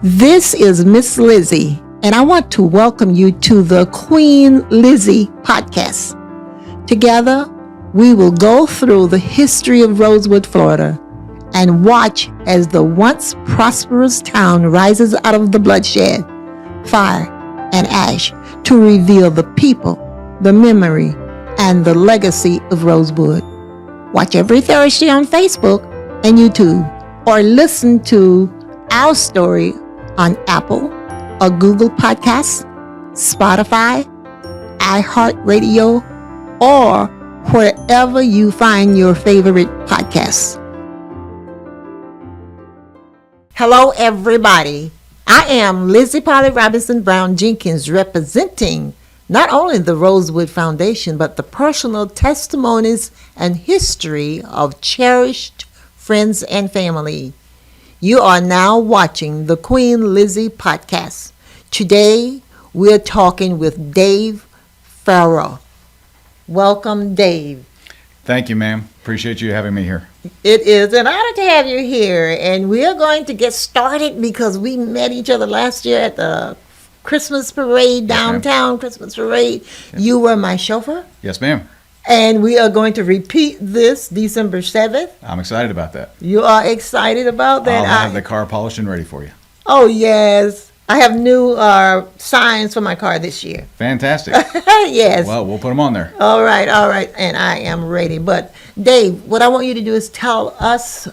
This is Miss Lizzie, and I want to welcome you to the Queen Lizzie podcast. Together, we will go through the history of Rosewood, Florida, and watch as the once prosperous town rises out of the bloodshed, fire, and ash to reveal the people, the memory, and the legacy of Rosewood. Watch every Thursday on Facebook and YouTube, or listen to our story on Apple or Google Podcasts, Spotify, iHeartRadio, or wherever you find your favorite podcasts. Hello, everybody. I am Lizzie Robinson Jenkins, representing not only the Rosewood Foundation, but the personal testimonies and history of cherished friends and family. You are now watching the Queen Lizzie podcast. Today, we're talking with Dave Ferro. Welcome, Dave. Thank you, ma'am. Appreciate you having me here. It is an honor to have you here, and we're going to get started because we met each other last year at the Christmas parade, downtown Christmas parade. Yes. You were my chauffeur. Yes, ma'am. And we are going to repeat this December 7th. I'm excited about that. You are excited about that? I'll have the car polished and ready for you. Oh, yes. I have new signs for my car this year. Fantastic. Yes. Well, we'll put them on there. All right. And I am ready. But, Dave, what I want you to do is tell us,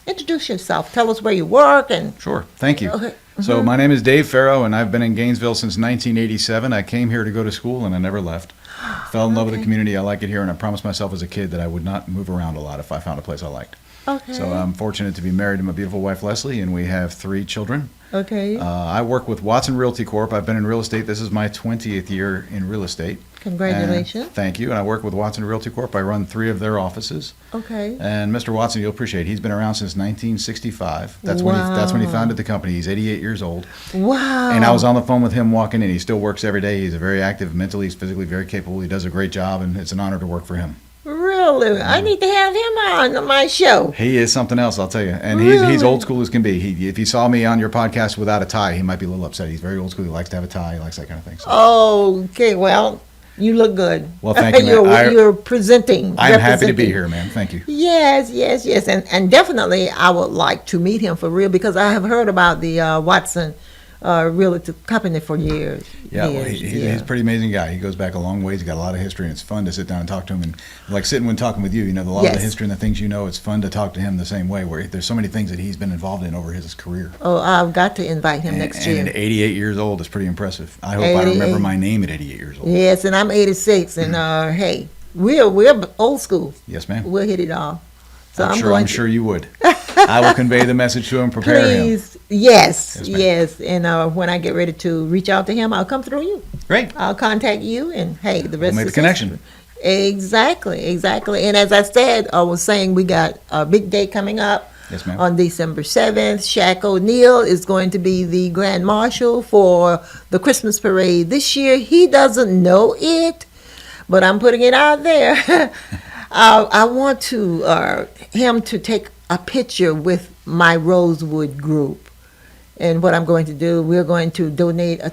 introduce yourself. Tell us where you work. And Sure. Thank you. Okay. So my name is Dave Ferro, and I've been in Gainesville since 1987. I came here to go to school, and I never left. Fell in love with the community. I like it here, and I promised myself as a kid that I would not move around a lot if I found a place I liked. Okay. So I'm fortunate to be married to my beautiful wife, Leslie, and we have 3 children. Okay. I work with Watson Realty Corp. I've been in real estate. This is my 20th year in real estate. Congratulations. And thank you. And I work with Watson Realty Corp. I run 3 of their offices. Okay. And Mr. Watson, you'll appreciate it. He's been around since 1965. That's Wow. when he founded the company. He's 88 years old. Wow. And I was on the phone with him walking in. He still works every day. He's a very active, mentally, he's physically very capable. He does a great job, and it's an honor to work for him. Really? I need to have him on my show. He is something else, I'll tell you. And Really? he's old school as can be. If he saw me on your podcast without a tie, he might be a little upset. He's very old school. He likes to have a tie. He likes that kind of thing. So. Okay. Well, you look good. Well, thank you, man. You're presenting. I'm happy to be here, man. Thank you. Yes. And definitely I would like to meet him for real because I have heard about the Watson Realty Company for years. Yeah, well, he's a pretty amazing guy. He goes back a long ways. He's got a lot of history, and it's fun to sit down and talk to him. And like sitting when talking with you, a lot of the history and the things it's fun to talk to him the same way, where there's so many things that he's been involved in over his career. Oh, I've got to invite him next year. And at 88 years old is pretty impressive. I hope I remember my name at 88 years old. Yes, and I'm 86, and hey, we're old school. Yes, ma'am. We'll hit it off. So I'm sure you would. I will convey the message to him, prepare Please. him. Yes. And when I get ready to reach out to him, I'll come through you. Great. I'll contact you, and hey, the rest We'll make is the connection. Exactly. And as I said, I was saying we got a big day coming up. Yes, ma'am. On December 7th, Shaq O'Neal is going to be the Grand Marshal for the Christmas parade. This year, he doesn't know it, but I'm putting it out there. I want him to take a picture with my Rosewood group. And what I'm going to do, we're going to donate a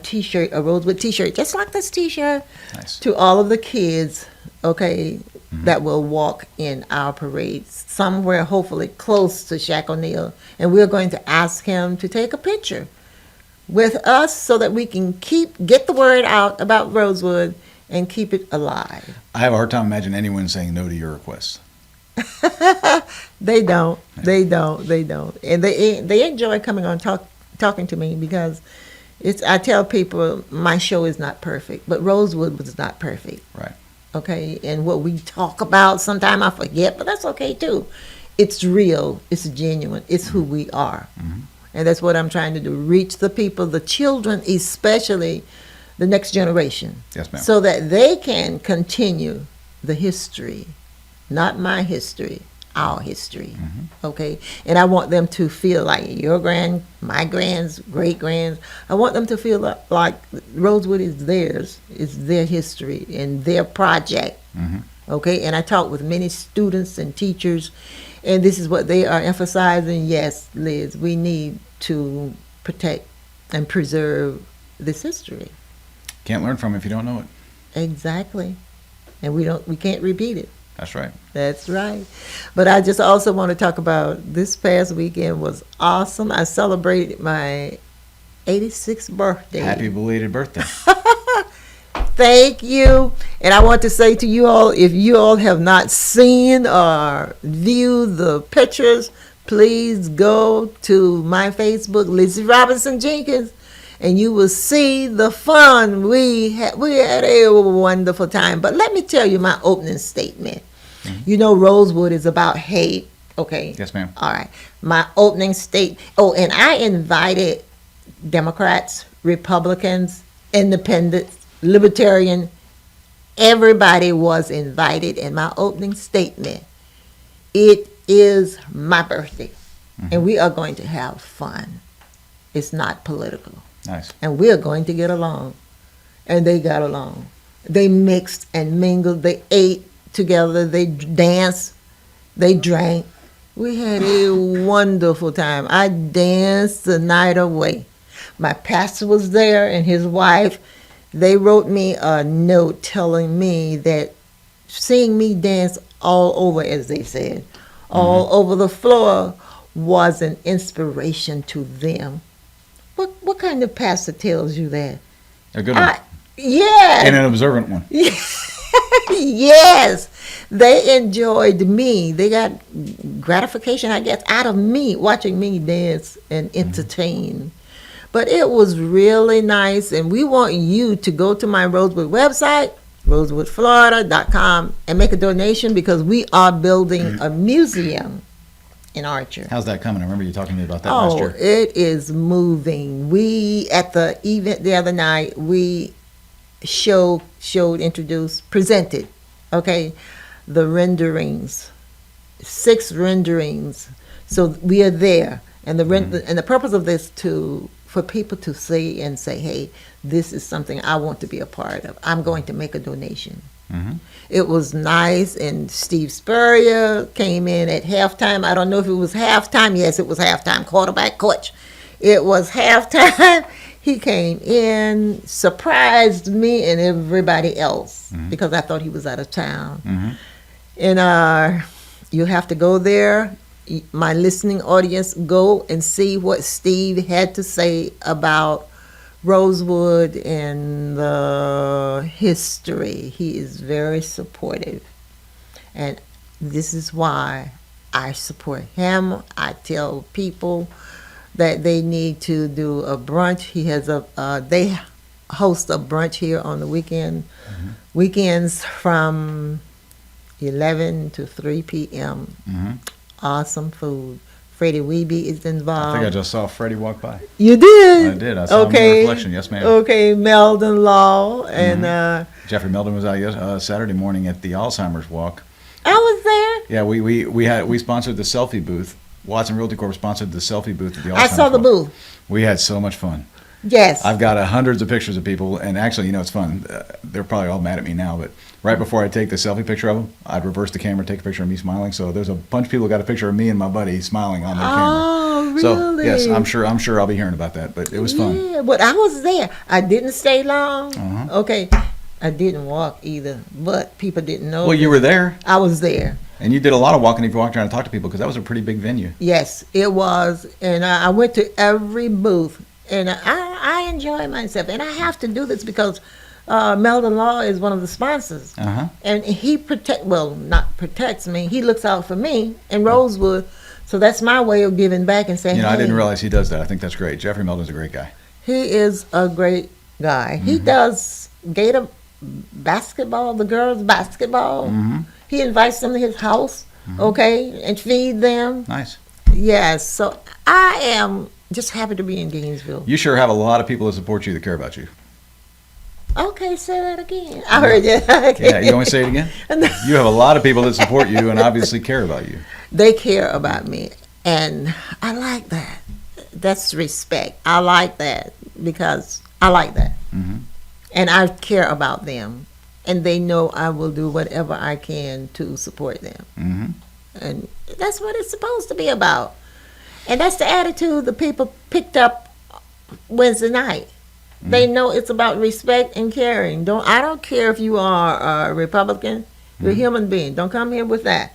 Rosewood t-shirt, just like this t-shirt, Nice. to all of the kids, that will walk in our parade, somewhere hopefully close to Shaq O'Neal. And we're going to ask him to take a picture with us so that we can get the word out about Rosewood and keep it alive. I have a hard time imagining anyone saying no to your requests. They don't. And they enjoy coming on talking to me because I tell people my show is not perfect, but Rosewood was not perfect. Right. Okay, and what we talk about, sometimes I forget, but that's okay too. It's real, it's genuine, it's who we are. Mm-hmm. And that's what I'm trying to do, reach the people, the children, especially the next generation. Yes, ma'am. So that they can continue the history, not my history, our history. Mm-hmm. Okay, and I want them to feel like my grands, great grands. I want them to feel like Rosewood is theirs, it's their history and their project. Mm-hmm. Okay, and I talk with many students and teachers, and this is what they are emphasizing. Yes, Liz, we need to protect and preserve this history. Can't learn from it if you don't know it. Exactly. And we can't repeat it. That's right. That's right. But I just also want to talk about this past weekend was awesome. I celebrated my 86th birthday. Happy belated birthday. Thank you. And I want to say to you all, if you all have not seen or viewed the pictures, please go to my Facebook, Lizzie Robinson Jenkins, and you will see the fun. We had a wonderful time. But let me tell you my opening statement. Mm-hmm. You know, Rosewood is about hate. Okay. Yes, ma'am. All right. My opening state. Oh, and I invited Democrats, Republicans, Independents, Libertarian. Everybody was invited in my opening statement. It is my birthday, mm-hmm. and we are going to have fun. It's not political. Nice. And we're going to get along. And they got along. They mixed and mingled. They ate together. They danced. They drank. We had a wonderful time. I danced the night away. My pastor was there and his wife. They wrote me a note telling me that seeing me dance all over, as they said, all mm-hmm. over the floor was an inspiration to them. What kind of pastor tells you that? A good one. Yeah. And an observant one. Yes. They enjoyed me. They got gratification, I guess, out of me, watching me dance and entertain. Mm-hmm. But it was really nice, and we want you to go to my Rosewood website, rosewoodflorida.com, and make a donation because we are building a museum in Archer. How's that coming? I remember you talking to me about that last year. Oh, it is moving. We, at the event the other night, we presented, okay, the renderings, 6 renderings. So we are there. And the purpose of this for people to see and say, hey, this is something I want to be a part of. I'm going to make a donation. Mm-hmm. It was nice, and Steve Spurrier came in at halftime. I don't know if it was halftime. Yes, it was halftime. Quarterback coach. It was halftime. He came in, surprised me and everybody else mm-hmm. because I thought he was out of town. Mm-hmm. And you have to go there. My listening audience, go and see what Steve had to say about Rosewood and the history. He is very supportive. And this is why I support him. I tell people that they need to do a brunch. He has they host a brunch here on the weekend. Mm-hmm. Weekends from 11 to 3 p.m. Mm-hmm. Awesome food. Freddie Weeby is involved. I think I just saw Freddie walk by. You did? I did. I saw him in reflection. Yes, ma'am. Okay, Meldon Law and Jeffrey Meldon was out Saturday morning at the Alzheimer's walk. I was there. Yeah, we sponsored the selfie booth. Watson Realty Corp sponsored the selfie booth at the Alzheimer's I saw the walk. booth. We had so much fun. Yes. I've got hundreds of pictures of people, and actually, it's fun. They're probably all mad at me now, but right before I take the selfie picture of them, I'd reverse the camera, take a picture of me smiling. So there's a bunch of people who got a picture of me and my buddy smiling on their camera. Oh, really? So yes, I'm sure I'll be hearing about that, but it was fun. Yeah, but I was there. I didn't stay long. Uh-huh. Okay, I didn't walk either, but people didn't know. Well, you were there. I was there. And you did a lot of walking if you walked around and talked to people because that was a pretty big venue. Yes, it was. And I went to every booth. And I enjoy myself. And I have to do this because Meldon Law is one of the sponsors. Uh-huh. And he not protects me. He looks out for me in Rosewood. So that's my way of giving back and saying, hey. I didn't realize he does that. I think that's great. Jeffrey Meldon's a great guy. He is a great guy. Mm-hmm. He does Gator basketball, the girls' basketball. Mm-hmm. He invites them to his house, mm-hmm. okay, and feed them. Nice. Yes. So I am just happy to be in Gainesville. You sure have a lot of people that support you that care about you. Okay, say that again. I heard you. Okay. Yeah, you want me to say it again? You have a lot of people that support you and obviously care about you. They care about me, and I like that. That's respect. I like that because I like that. Mm-hmm. And I care about them, and they know I will do whatever I can to support them. Mm-hmm. And that's what it's supposed to be about. And that's the attitude the people picked up Wednesday night. They know it's about respect and caring. I don't care if you are a Republican, you're a human being. Don't come here with that.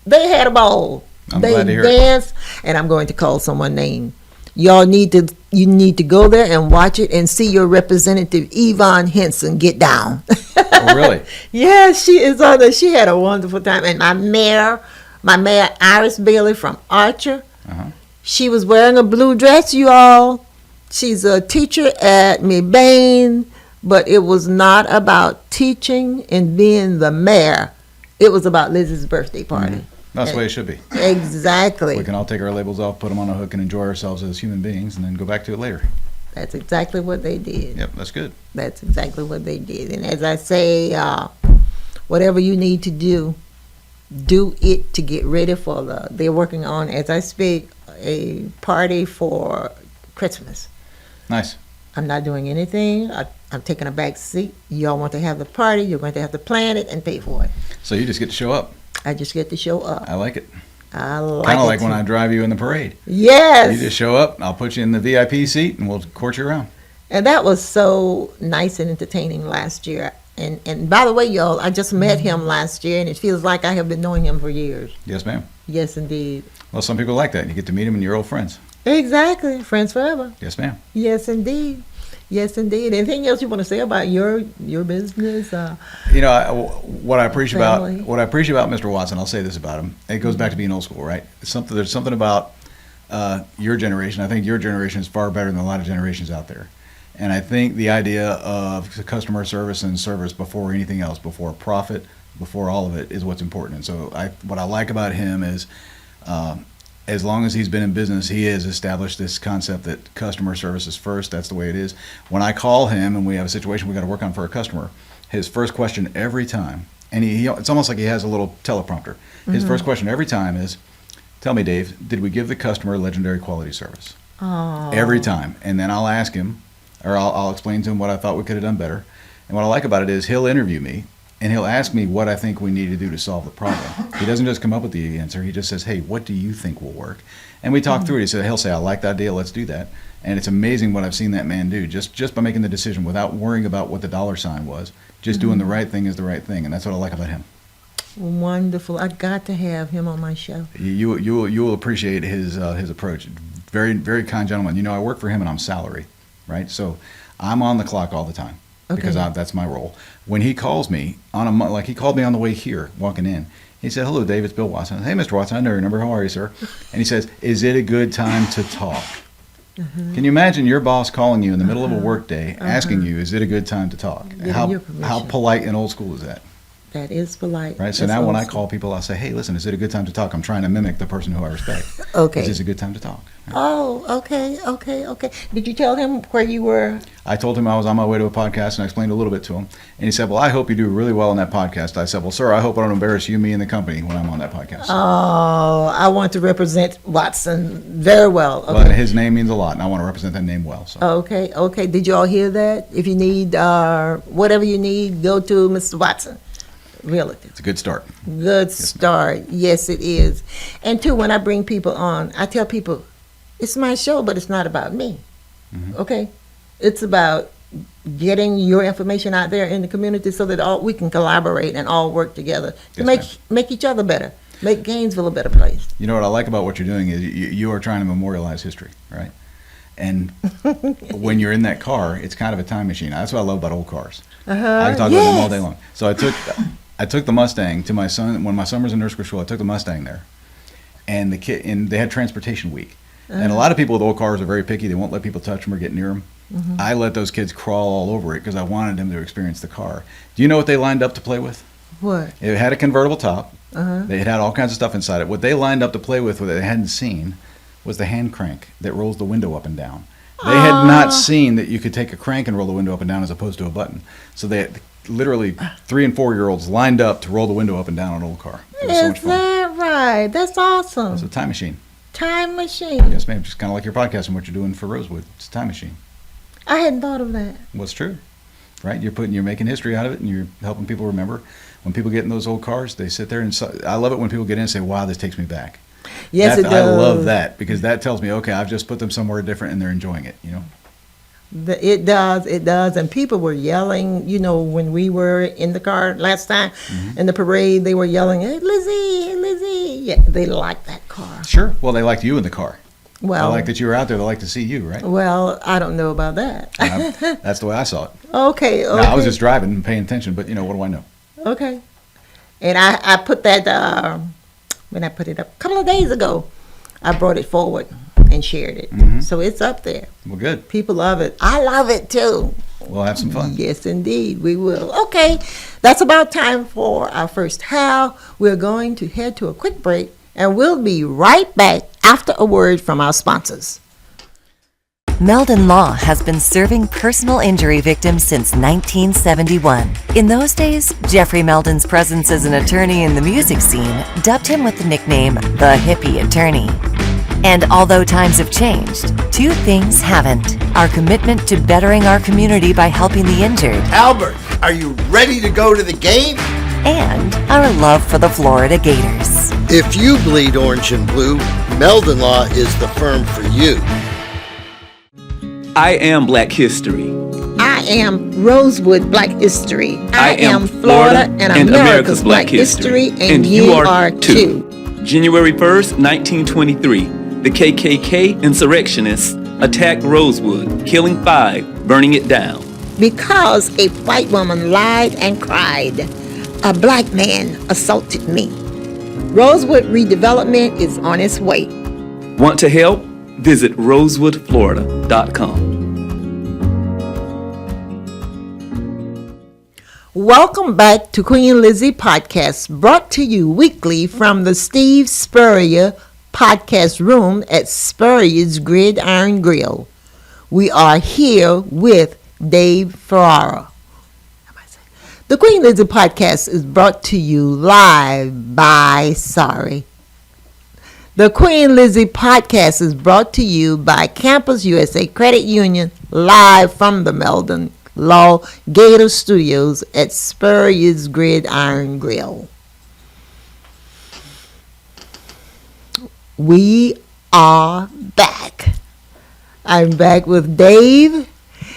They had a ball. I'm They glad to hear danced, and I'm going to call someone name. You need to go there and watch it and see your representative Yvonne Henson get down. Oh, really? Yeah, she is on there. She had a wonderful time. And my mayor Iris Bailey from Archer, she was wearing a blue dress, you all. She's a teacher at McBain, but it was not about teaching and being the mayor. It was about Lizzie's birthday party. That's the way it should be. Exactly. We can all take our labels off, put them on a hook, and enjoy ourselves as human beings, and then go back to it later. That's exactly what they did. Yep, that's good. That's exactly what they did. And as I say, whatever you need to do it to get ready for they're working on, as I speak, a party for Christmas. Nice. I'm not doing anything. I'm taking a back seat. Y'all want to have the party, you're going to have to plan it and pay for it. So you just get to show up. I just get to show up. I like it. I like it. Kind of like when I drive you in the parade. Yes. You just show up, I'll put you in the VIP seat, and we'll court you around. And that was so nice and entertaining last year. And by the way, y'all, I just met him last year, and it feels like I have been knowing him for years. Yes, ma'am. Yes, indeed. Well, some people like that. You get to meet them and you're old friends. Exactly. Friends forever. Yes, ma'am. Yes, indeed. Yes, indeed. Anything else you want to say about your business? You know, what I appreciate family. about Mr. Watson, I'll say this about him. It goes back to being old school, right? There's something about your generation. I think your generation is far better than a lot of generations out there. And I think the idea of customer service and service before anything else, before profit, before all of it, is what's important. And so what I like about him is, as long as he's been in business, he has established this concept that customer service is first. That's the way it is. When I call him and we have a situation we got to work on for a customer, his first question every time, and it's almost like he has a little teleprompter. His first question every time is, "Tell me, Dave, did we give the customer legendary quality service?" Oh. Every time. And then I'll ask him, or I'll explain to him what I thought we could have done better. And what I like about it is he'll interview me, and he'll ask me what I think we need to do to solve the problem. He doesn't just come up with the answer. He just says, "Hey, what do you think will work?" And we talk through it. He'll say, "I like that idea. Let's do that." And it's amazing what I've seen that man do just by making the decision without worrying about what the dollar sign was. Just doing the right thing is the right thing, and that's what I like about him. Wonderful. I got to have him on my show. You will appreciate his approach. Very, very kind gentleman. You know, I work for him and I'm salary, right? So I'm on the clock all the time. Because that's my role. When he calls me like he called me on the way here, walking in. He said, "Hello, Dave, it's Bill Watson." "Hey, Mr. Watson, I know your number. How are you, sir?" And he says, "Is it a good time to talk?" Can you imagine your boss calling you in the middle of a work day, asking you, "Is it a good time to talk?" How polite and old school is that? That is polite. Right. So now when I call people, I'll say, "Hey, listen, is it a good time to talk?" I'm trying to mimic the person who I respect. Okay. Is this a good time to talk? Oh, okay. Did you tell him where you were? I told him I was on my way to a podcast, and I explained a little bit to him. And he said, "Well, I hope you do really well on that podcast." I said, "Well, sir, I hope I don't embarrass you, me, and the company when I'm on that podcast." Oh, I want to represent Watson very well. Okay. But his name means a lot, and I want to represent that name well. So. Okay. Did you all hear that? If you need whatever you need, go to Mr. Watson. Really. It's a good start. Good start. Yes, it is. And two, when I bring people on, I tell people, it's my show, but it's not about me. Okay? It's about getting your information out there in the community so that we can collaborate and all work together to make each other better, make Gainesville a better place. You know what I like about what you're doing is you are trying to memorialize history, right? And when you're in that car, it's kind of a time machine. That's what I love about old cars. I can talk about them all day long. So I took the Mustang to my son when my son was in nursery school. I took the Mustang there, and they had transportation week. And a lot of people with old cars are very picky. They won't let people touch them or get near them. I let those kids crawl all over it because I wanted them to experience the car. Do you know what they lined up to play with? What? It had a convertible top. They had all kinds of stuff inside it. What they lined up to play with that they hadn't seen was the hand crank that rolls the window up and down. They had not seen that you could take a crank and roll the window up and down as opposed to a button. So they had literally 3 and 4 year olds lined up to roll the window up and down on an old car. It was so much fun. Is that right? That's awesome. It's a time machine. Time machine. Yes, ma'am. Just kind of like your podcast and what you're doing for Rosewood. It's a time machine. I hadn't thought of that. Well, it's true, right? You're making history out of it, and you're helping people remember. When people get in those old cars, they sit there and I love it when people get in and say, "Wow, this takes me back." Yes, it does. I love that because that tells me, okay, I've just put them somewhere different and they're enjoying it, you know? It does. And people were yelling, when we were in the car last time in the parade, they were yelling, "Hey, Lizzie, hey, Lizzie." Yeah, they liked that car. Sure. Well, they liked you in the car. Well, I like that you were out there. They like to see you, right? Well, I don't know about that. That's the way I saw it. Okay. No, I was just driving and paying attention, but what do I know? Okay. And I put that, when I put it up a couple of days ago, I brought it forward and shared it. So it's up there. Well, good. People love it. I love it too. We'll have some fun. Yes, indeed, we will. Okay, that's about time for our first how. We're going to head to a quick break, and we'll be right back after a word from our sponsors. Meldon Law has been serving personal injury victims since 1971. In those days, Jeffrey Meldon's presence as an attorney in the music scene dubbed him with the nickname the Hippie Attorney. And although times have changed, two things haven't: our commitment to bettering our community by helping the injured, Albert, are you ready to go to the game? and our love for the Florida Gators. If you bleed orange and blue, Meldon Law is the firm for you. I am Black History. I am Rosewood Black History. I am Florida and America's Black History. And you are too. January 1st, 1923, the KKK insurrectionists attacked Rosewood, killing 5, burning it down. Because a white woman lied and cried, a black man assaulted me. Rosewood redevelopment is on its way. Want to help? Visit rosewoodflorida.com. Welcome back to Queen Lizzie Podcast, brought to you weekly from the Steve Spurrier Podcast Room at Spurrier's Gridiron Grill. We are here with Dave Ferro. The Queen Lizzie Podcast is brought to you live by, The Queen Lizzie Podcast is brought to you by Campus USA Credit Union, live from the Meldon Law Gator Studios at Spurrier's Gridiron Grill. We are back. I'm back with Dave,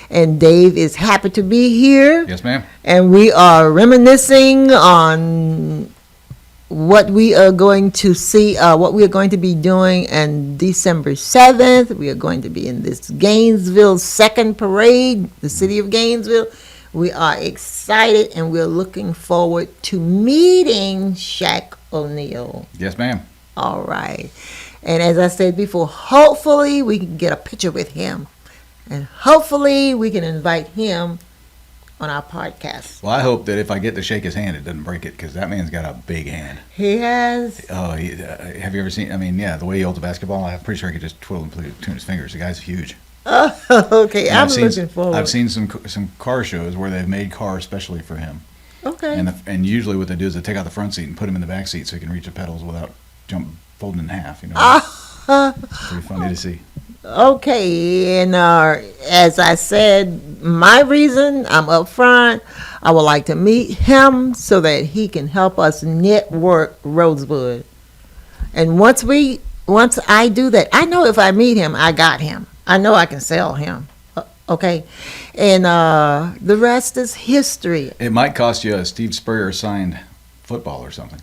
and Dave is happy to be here. Yes, ma'am. And we are reminiscing on what we are going to see, what we are going to be doing on December 7th. We are going to be in this Gainesville second parade, the city of Gainesville. We are excited, and we're looking forward to meeting Shaq O'Neal. Yes, ma'am. All right. And as I said before, hopefully we can get a picture with him. And hopefully we can invite him on our podcast. Well, I hope that if I get to shake his hand, it doesn't break it, because that man's got a big hand. He has. Oh, have you ever seen, the way he holds a basketball, I'm pretty sure he could just twiddle and tune his fingers. The guy's huge. Oh, okay. And I'm looking forward. I've seen some car shows where they've made cars especially for him. Okay. And usually what they do is they take out the front seat and put him in the back seat so he can reach the pedals without folding in half. Pretty funny to see. Okay, and as I said, my reason I'm up front, I would like to meet him so that he can help us network Rosewood. And once I do that, I know if I meet him, I got him. I know I can sell him. Okay, and the rest is history. It might cost you a Steve Spurrier signed football or something.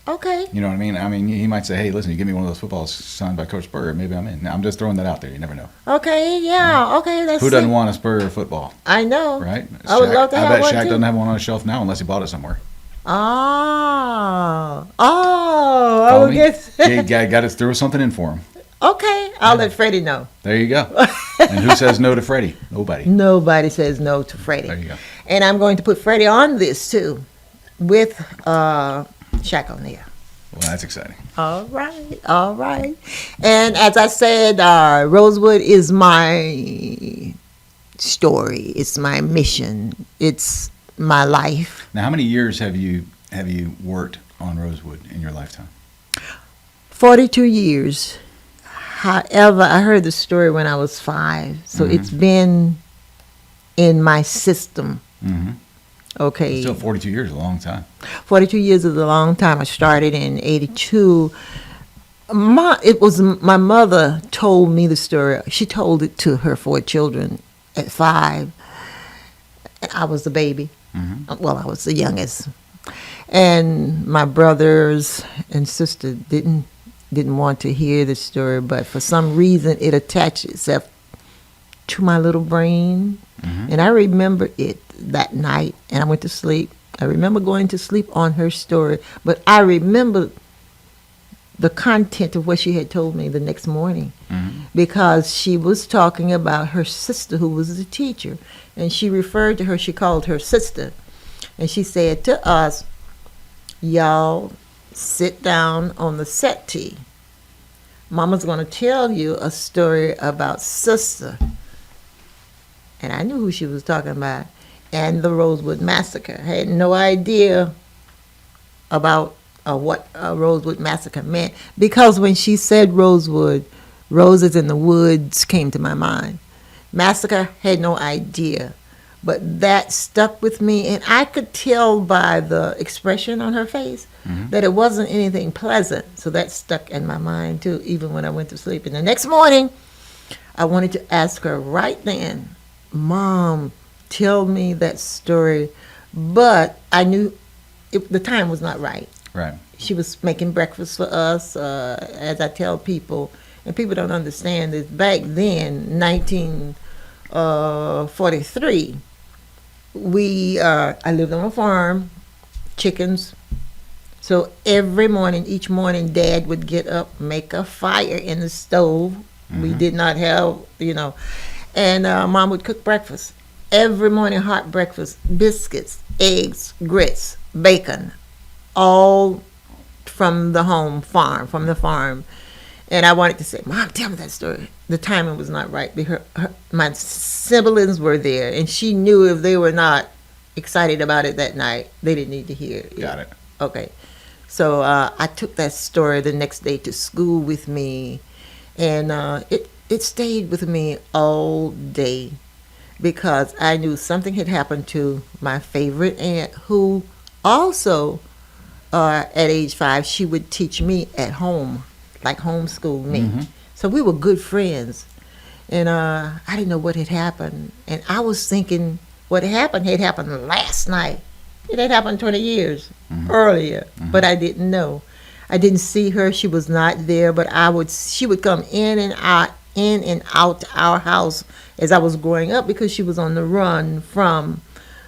Okay. You know what I mean? He might say, hey, listen, you give me one of those footballs signed by Coach Spurrier, maybe I'm in. Now, I'm just throwing that out there. You never know. Okay, yeah. Okay, let's see. Who doesn't want a Spurrier football? I know. Right? I would love to have one, I bet Shaq too. doesn't have one on his shelf now unless he bought it somewhere. I Follow will me? get. Got to throw something in for him. Okay, I'll let Freddie know. There you go. And who says no to Freddie? Nobody. Nobody says no to Freddie. There you go. And I'm going to put Freddie on this too, with Shaq O'Neal. Well, that's exciting. All right. And as I said, Rosewood is my story. It's my mission. It's my life. Now, how many years have you worked on Rosewood in your lifetime? 42 years. However, I heard the story when I was 5, so it's been in my system. Mm-hmm. Okay. Still 42 years is a long time. 42 years is a long time. I started in 82 It was my mother told me the story. She told it to her 4 children at 5. I was the baby. Well, I was the youngest, and my brothers and sister didn't want to hear the story, but for some reason it attached itself to my little brain, and I remember it that night, and I went to sleep. I remember going to sleep on her story, but I remember the content of what she had told me the next morning, because she was talking about her sister who was a teacher, and she referred to her, she called her sister, and she said to us, y'all sit down on the settee. Mama's going to tell you a story about sister. And I knew who she was talking about, and the Rosewood Massacre. I had no idea about what a Rosewood Massacre meant, because when she said Rosewood, roses in the woods came to my mind. Massacre, had no idea, but that stuck with me, and I could tell by the expression on her face that it wasn't anything pleasant, so that stuck in my mind too, even when I went to sleep. And the next morning, I wanted to ask her right then, Mom, tell me that story, but I knew the time was not right. Right. She was making breakfast for us, as I tell people, and people don't understand this. Back then, 1943, I lived on a farm, chickens. So every morning, each morning, Dad would get up, make a fire in the stove. We did not have, and Mom would cook breakfast. Every morning, hot breakfast, biscuits, eggs, grits, bacon, all from the farm. And I wanted to say, Mom, tell me that story. The timing was not right, because my siblings were there, and she knew if they were not excited about it that night, they didn't need to hear it. Got it. Okay. So I took that story the next day to school with me, and it stayed with me all day, because I knew something had happened to my favorite aunt, who also, at age 5, she would teach me at home, like homeschool me. So we were good friends, and I didn't know what had happened, and I was thinking what had happened last night. It had happened 20 years earlier, but I didn't know. I didn't see her. She was not there, but she would come in and out our house as I was growing up, because she was on the run from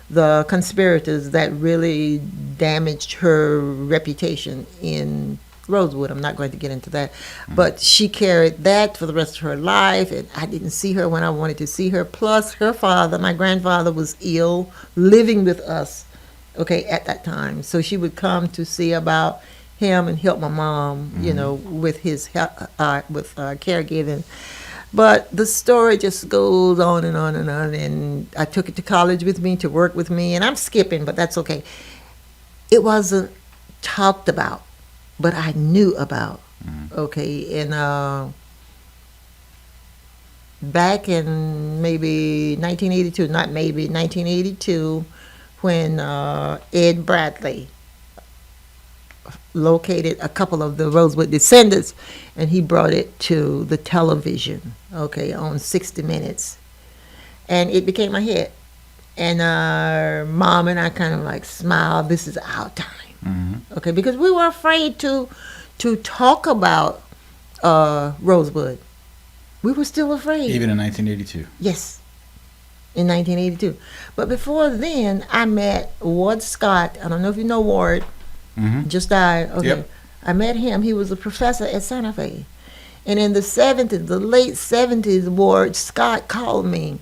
the conspirators that really damaged her reputation in Rosewood. I'm not going to get into that, but she carried that for the rest of her life, and I didn't see her when I wanted to see her. Plus, her father, my grandfather, was ill, living with us, at that time. So she would come to see about him and help my mom, with his caregiving. But the story just goes on and on and on, and I took it to college with me, to work with me, and I'm skipping, but that's okay. It wasn't talked about, but I knew about, and back in maybe 1982, when Ed Bradley located a couple of the Rosewood descendants, and he brought it to the television, on 60 Minutes. And it became a hit. And Mom and I kind of like smiled, this is our time. Because we were afraid to talk about Rosewood. We were still afraid. Even in 1982. Yes, in 1982. But before then, I met Ward Scott. I don't know if you know Ward. Just died. Yep. I met him. He was a professor at Santa Fe. And in the late 70s, Ward Scott called me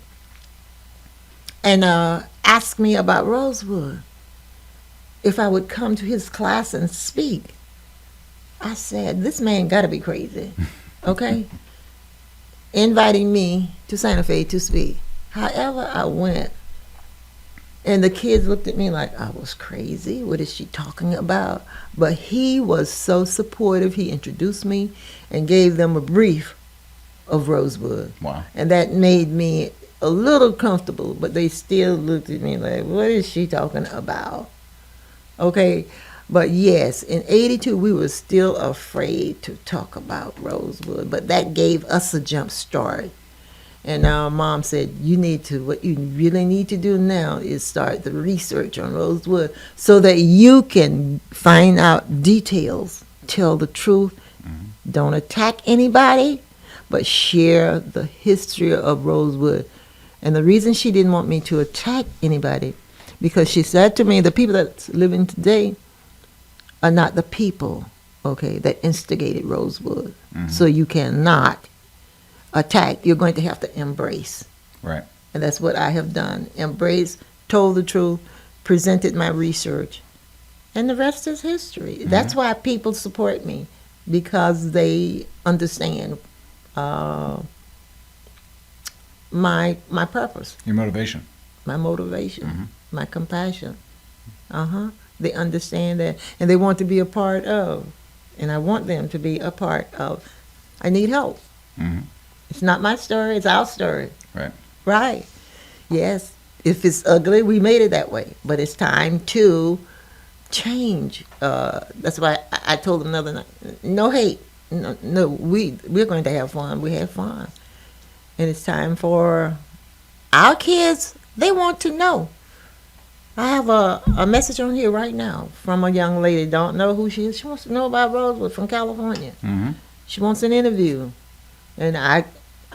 and asked me about Rosewood, if I would come to his class and speak. I said, this man got to be crazy, inviting me to Santa Fe to speak. However, I went, and the kids looked at me like I was crazy. What is she talking about? But he was so supportive. He introduced me and gave them a brief of Rosewood. Wow. And that made me a little comfortable, but they still looked at me like, what is she talking about? But yes, in 82, we were still afraid to talk about Rosewood, but that gave us a jump start. And our mom said, what you really need to do now is start the research on Rosewood so that you can find out details, tell the truth, don't attack anybody, but share the history of Rosewood. And the reason she didn't want me to attack anybody, because she said to me, the people that's living today are not the people, okay, that instigated Rosewood. So you cannot attack. You're going to have to embrace. Right. And that's what I have done. Embrace, told the truth, presented my research, and the rest is history. That's why people support me, because they understand my purpose, Your motivation. my motivation, my compassion. They understand that, and they want to be a part of, and I want them to be a part of. I need help. It's not my story, it's our story. Right. Right. Yes. If it's ugly, we made it that way. But it's time to change. That's why I told them the other night, no hate. No, we're going to have fun. We have fun. And it's time for our kids, they want to know. I have a message on here right now from a young lady, don't know who she is. She wants to know about Rosewood from California. She wants an interview. And I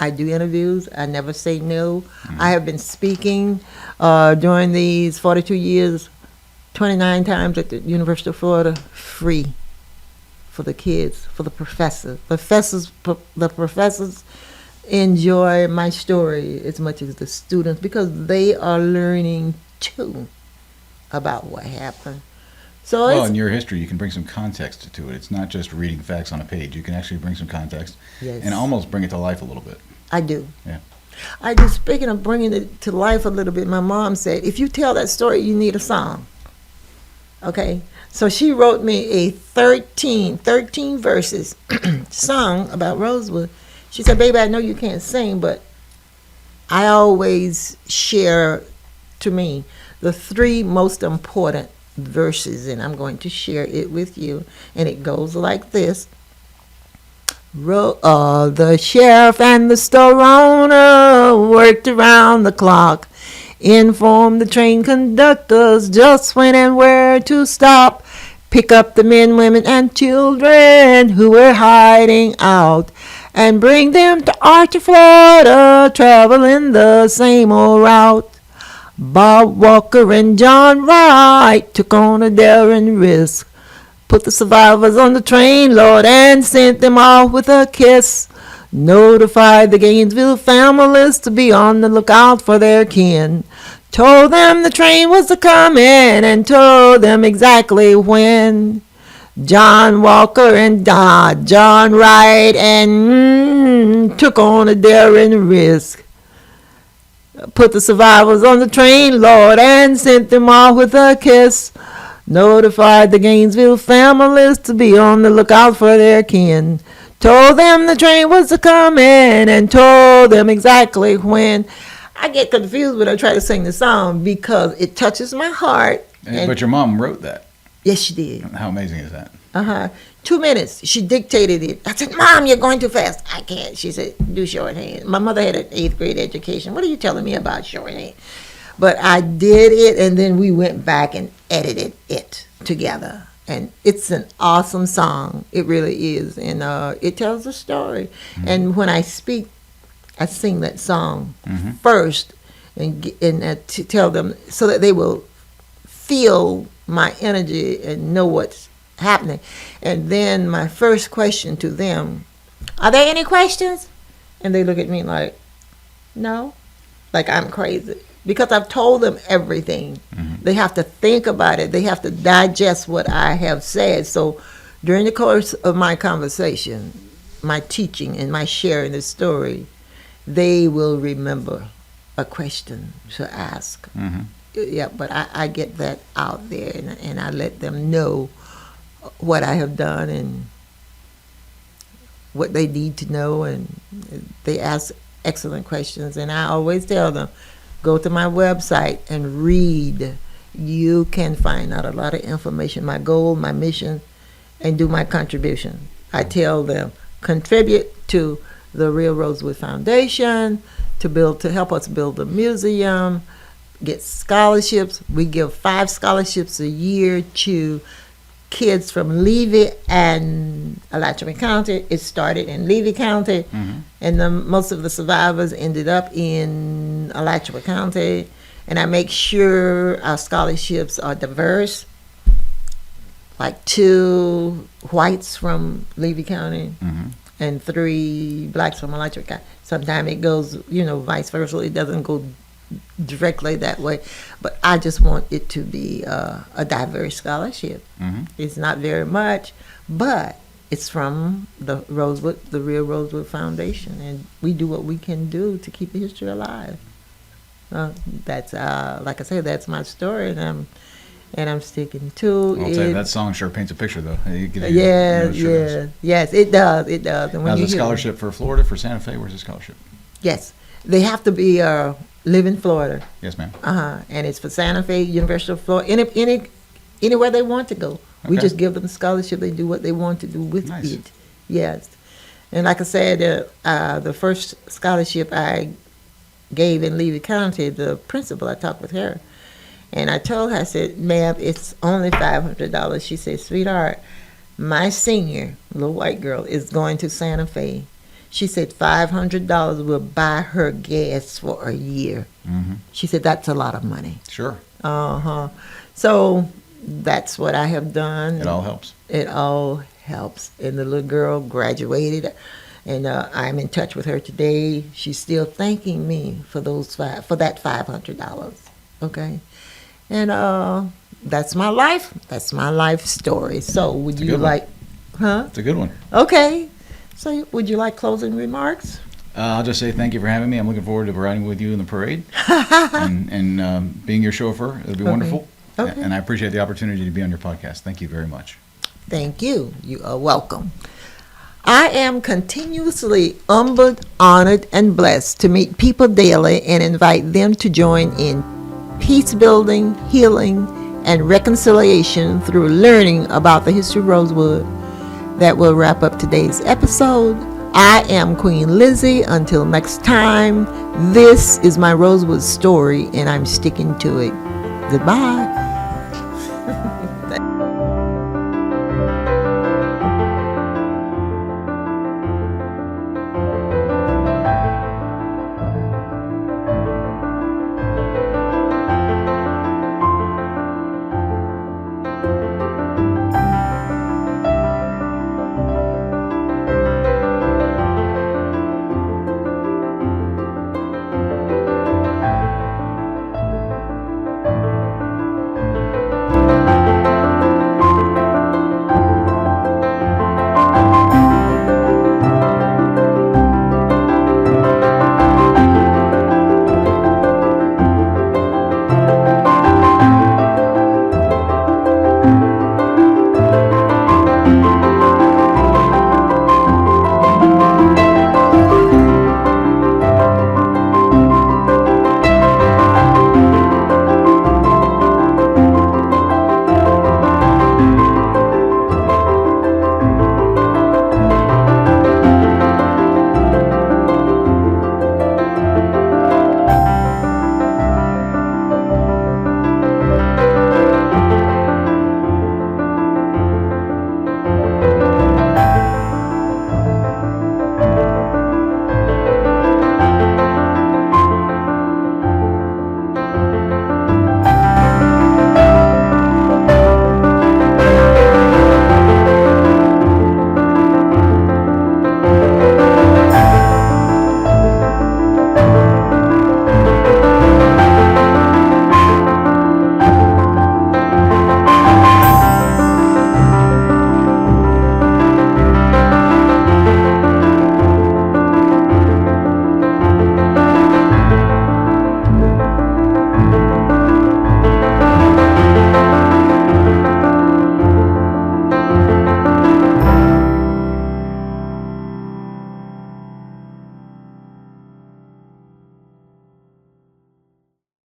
do interviews. I never say no. I have been speaking during these 42 years, 29 times at the University of Florida, free for the kids, for the professors. The professors enjoy my story as much as the students, because they are learning too about what happened. So Well, in your history, you can bring some context to it. It's not just reading facts on a page. You can actually bring some context and almost bring it to life a little bit. I do. Yeah. I do. Speaking of bringing it to life a little bit, my mom said, if you tell that story, you need a song. Okay? So she wrote me a 13 verses song about Rosewood. She said, baby, I know you can't sing, but I always share, to me, the 3 most important verses, and I'm going to share it with you. And it goes like this. The sheriff and the store owner worked around the clock, informed the train conductors just when and where to stop, pick up the men, women, and children who were hiding out, and bring them to Archer, Florida, traveling the same old route. Bob Walker and John Wright took on a daring risk, put the survivors on the train, Lord, and sent them off with a kiss. Notified the Gainesville families to be on the lookout for their kin. Told them the train was a coming and told them exactly when. John Walker and John Wright and took on a daring risk. Put the survivors on the train, Lord, and sent them off with a kiss. Notified the Gainesville families to be on the lookout for their kin. Told them the train was a coming and told them exactly when. I get confused when I try to sing the song because it touches my heart. But your mom wrote that. Yes, she did. How amazing is that? 2 minutes. She dictated it. I said, Mom, you're going too fast. I can't. She said, do shorthand. My mother had an 8th grade education. What are you telling me about shorthand? But I did it, and then we went back and edited it together. And it's an awesome song. It really is. And it tells a story. And when I speak, I sing that song first and to tell them so that they will feel my energy and know what's happening. And then my first question to them, are there any questions? And they look at me like, no, like I'm crazy. Because I've told them everything. They have to think about it. They have to digest what I have said. So during the course of my conversation, my teaching and my sharing the story, they will remember a question to ask. Yeah, but I get that out there, and I let them know what I have done and what they need to know, and they ask excellent questions. And I always tell them, go to my website and read you can find out a lot of information, my goal, my mission, and do my contribution. I tell them, contribute to the Real Rosewood Foundation to help us build a museum, get scholarships. We give 5 scholarships a year to kids from Levy and Alachua County. It started in Levy County, and most of the survivors ended up in Alachua County. And I make sure our scholarships are diverse, like 2 whites from Levy County and 3 blacks from Alachua County. Sometimes it goes, vice versa. It doesn't go directly that way, but I just want it to be a diverse scholarship. It's not very much, but it's from the Real Rosewood Foundation, and we do what we can do to keep the history alive. That's like I said, that's my story, and I'm sticking to I'll it. tell you, that song sure paints a picture, though. Yes, it does. It does. And How's the scholarship for Florida, for Santa Fe? Where's the scholarship? Yes, they have to be live in Florida. Yes, ma'am. And it's for Santa Fe, University of Florida, anywhere they want to go. We just give them a scholarship. They do what they want to do with it. Yes, and like I said, the first scholarship I gave in Levy County, the principal, I talked with her, and I told her, I said, ma'am, it's only $500. She said, sweetheart, my senior, little white girl, is going to Santa Fe. She said $500 will buy her gas for a year. She said, that's a lot of money. Sure. So that's what I have done. It all helps. It all helps. And the little girl graduated, and I'm in touch with her today. She's still thanking me for that $500. Okay, and that's my life. That's my life story. So would you like? It's a good one. Okay. So would you like closing remarks? I'll just say thank you for having me. I'm looking forward to riding with you in the parade and being your chauffeur. It'll be wonderful. Okay. And I appreciate the opportunity to be on your podcast. Thank you very much. Thank you. You are welcome. I am continuously humbled, honored, and blessed to meet people daily and invite them to join in peace building, healing, and reconciliation through learning about the history of Rosewood. That will wrap up today's episode. I am Queen Lizzie. Until next time, this is my Rosewood story, and I'm sticking to it. Goodbye.